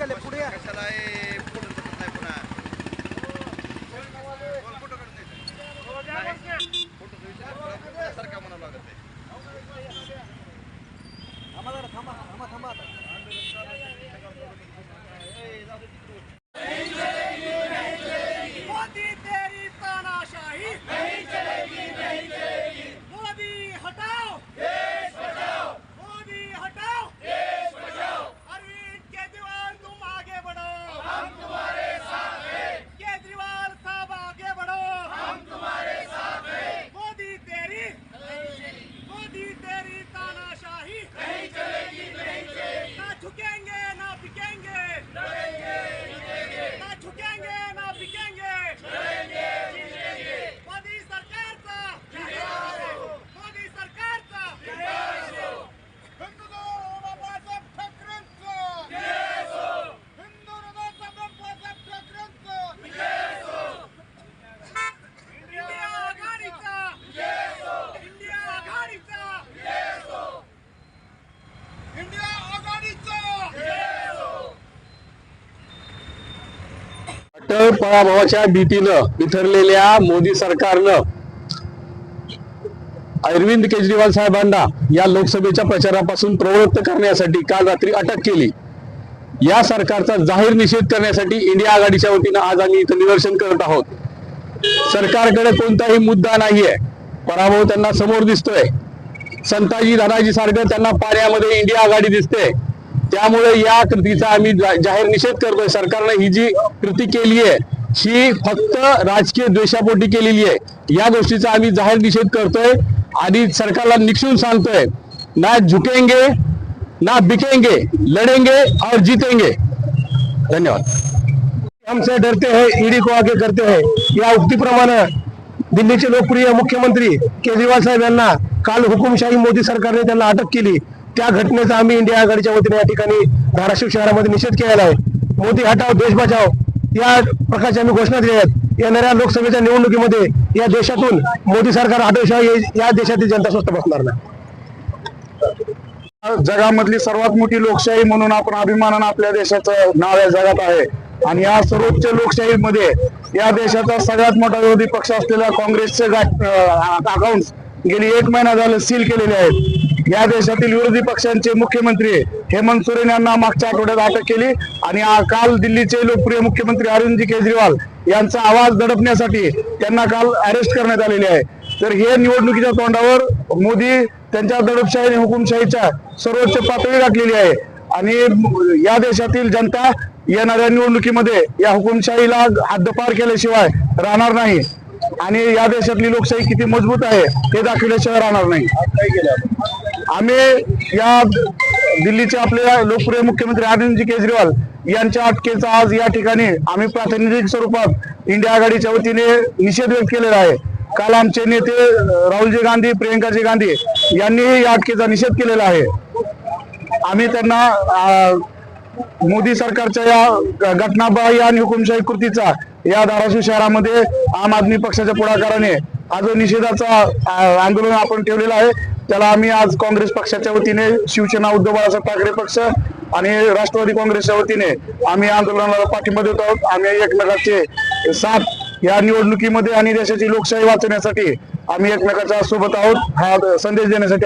निघाले पुढे या. कशाला आहे फोटो शकत नाही पुन्हा फोटो काढून नाही फोटो सारखा म्हणावं लागत आहे. थांबा थांबा थांबा थांबा आता. मोदी तेरी तानाशाही नहीं चलेगी, नहीं चलेगी. मोदी हटाओ देश बचाओ, मोदी हटाओ देश बचाओ. अरविंद केजरीवाल तुम आगे बढ़ो, हम तुम्हारे साथ हैं. केजरीवाल साहब आगे बढ़ो, हम तुम्हारे साथ हैं. मोदी तेरी तानाशाही नहीं चलेगी, नहीं चलेगी. ना झुकेंगे ना बिकेंगे, लड़ेंगे जीतेंगे. ना झुकेंगे ना बिकेंगे, लड़ेंगे जीतेंगे. मोदी सरकारचा जिंदाबाद हो, मोदी सरकारचा जिंदाबाद हो. हिंदुत्व बाबासाहेब ठाकरेंचा जय हो, हिंदुत्व बाबासाहेब ठाकरेंचा जय हो. इंडिया आघाडीचा जय हो, इंडिया आघाडीचा जय हो, इंडिया आघाडीचा जय हो. अटळ पराभवाच्या भीतीनं बिथरलेल्या मोदी सरकारनं अरविंद केजरीवाल साहेबांना या लोकसभेच्या प्रचारापासून प्रवृत्त करण्यासाठी काल रात्री अटक केली. या सरकारचा जाहीर निषेध करण्यासाठी इंडिया आघाडीच्या वतीनं आज आम्ही इथं निदर्शन करत आहोत. सरकारकडे कोणताही मुद्दा नाहीये, पराभव त्यांना समोर दिसतोय. संताजी धनाजी सारखं त्यांना पाण्यामध्ये इंडिया आघाडी दिसते. त्यामुळे या कृतीचा आम्ही जाहीर निषेध करतोय. सरकारने ही जी कृती केली आहे ही फक्त राजकीय द्वेषापोटी केलेली आहे. या गोष्टीचा आम्ही जाहीर निषेध करतोय आणि सरकारला निक्षून सांगतोय, ना झुकेंगे ना बिकेंगे, लढेंगे और जीतेंगे. धन्यवाद. हमसे डरते हैं ईडी को आगे करते हैं या उक्तीप्रमाणे दिल्लीचे लोकप्रिय मुख्यमंत्री केजरीवाल साहेब यांना काल हुकुमशाही मोदी सरकारने त्यांना अटक केली. त्या घटनेचा आम्ही इंडिया आघाडीच्या वतीने या ठिकाणी धाराशिव शहरामध्ये निषेध केलेला आहे. मोदी हटाओ देश बचाओ या प्रकारची आम्ही घोषणा दिल्या आहेत. येणाऱ्या लोकसभेच्या निवडणुकीमध्ये या देशातून मोदी सरकार हटवशिवाय या देशातील जनता स्वस्त बसणार नाही. जगामधली सर्वात मोठी लोकशाही म्हणून आपण अभिमानानं आपल्या देशाचं नाव या जगात आहे आणि या सर्वोच्च लोकशाहीमध्ये या देशाचा सगळ्यात मोठा विरोधी पक्ष असलेल्या काँग्रेसचे अकाउंट गेली 1 महिना झालं सील केलेले आहेत. या देशातील विरोधी पक्षांचे मुख्यमंत्री हेमंत सोरेन यांना मागच्या आठवड्यात अटक केली आणि काल दिल्लीचे लोकप्रिय मुख्यमंत्री अरविंदजी केजरीवाल यांचा आवाज दडपण्यासाठी त्यांना काल अरेस्ट करण्यात आलेले आहे. तर हे निवडणुकीच्या तोंडावर मोदी त्यांच्या दडपशाही आणि हुकुमशाहीच्या सर्वोच्च पातळी गाठलेली आहे आणि या देशातील जनता येणाऱ्या निवडणुकीमध्ये या हुकुमशाहीला हद्दपार केल्याशिवाय राहणार नाही आणि या देशातली लोकशाही किती मजबूत आहे हे दाखवल्याशिवाय राहणार नाही. आम्ही या दिल्लीचे आपले लोकप्रिय मुख्यमंत्री अरविंदजी केजरीवाल यांच्या अटकेचा आज या ठिकाणी आम्ही प्रातिनिधिक स्वरूपात इंडिया आघाडीच्या वतीने निषेध व्यक्त केलेला आहे. काल आमचे नेते राहुलजी गांधी, प्रियंकाजी गांधी यांनीही या अटकेचा निषेध केलेला आहे. आम्ही त्यांना मोदी सरकारच्या या घटनाबाह्य आणि हुकुमशाही कृतीचा या धाराशिव शहरामध्ये आम आदमी पक्षाच्या पुढाकाराने हा जो निषेधाचा आंदोलन आपण ठेवलेला आहे त्याला आम्ही आज काँग्रेस पक्षाच्या वतीने, शिवसेना उद्धव बाळासाहेब ठाकरे पक्ष आणि राष्ट्रवादी काँग्रेसच्या वतीने आम्ही आंदोलनाला पाठिंबा देत आहोत. आम्ही एकमेकांचे साथ या निवडणुकीमध्ये आणि देशाची लोकशाही वाचवण्यासाठी आम्ही एकमेकांच्या सोबत आहोत हा संदेश देण्यासाठी